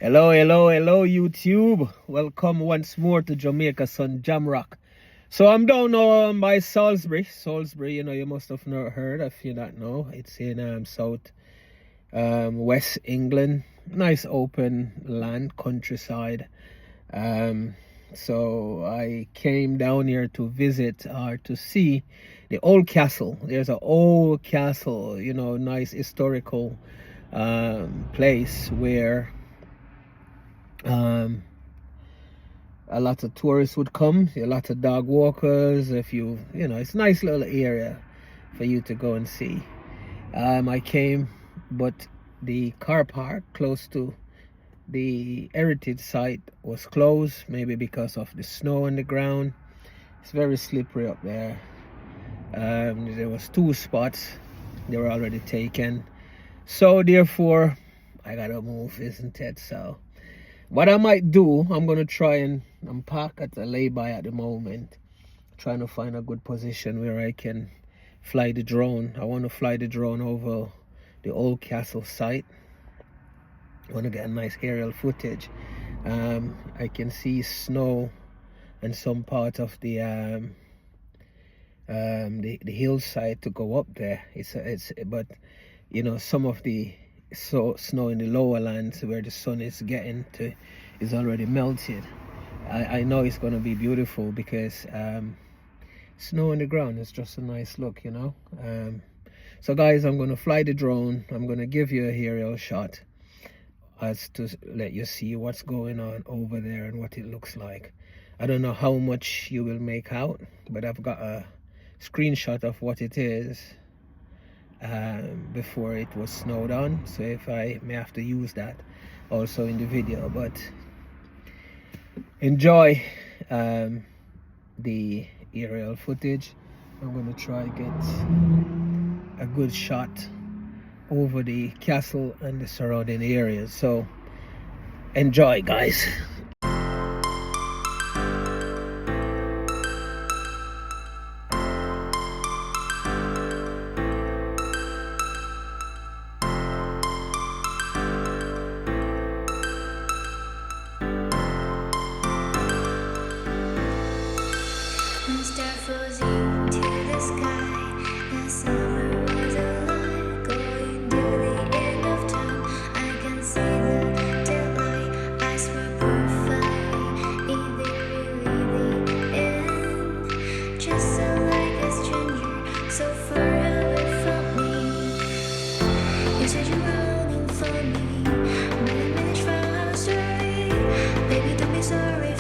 Hello, hello, hello, YouTube. Welcome once more to Jamaica Sun Jamrock. So I'm down now by Salisbury. Salisbury, you must have not heard. If you don't know, it's in south west England. Nice open land, countryside. So I came down here to visit or to see the old castle. There's an old castle, nice historical place where a lot of tourists would come, a lot of dog walkers. It's a nice little area for you to go and see. I came, but the car park close to the heritage site was closed, maybe because of the snow on the ground. It's very slippery up there. There was 2 spots, they were already taken, so therefore I gotta move, isn't it? So what I might do, I'm gonna try and I'm parked at a lay-by at the moment, trying to find a good position where I can fly the drone. I want to fly the drone over the old castle site. I want to get a nice aerial footage. I can see snow and some part of the hillside to go up there. But some of the snow in the lower lands where the sun is getting to is already melted. I know it's going to be beautiful because snow on the ground is just a nice look, so guys, I'm going to fly the drone. I'm going to give you a aerial shot as to let you see what's going on over there and what it looks like. I don't know how much you will make out, but I've got a screenshot of what it is before it was snowed on, so if I may have to use that also in the video. But enjoy the aerial footage. I'm going to try get a good shot over the castle and the surrounding areas, so enjoy, guys. Baby, don't be sorry.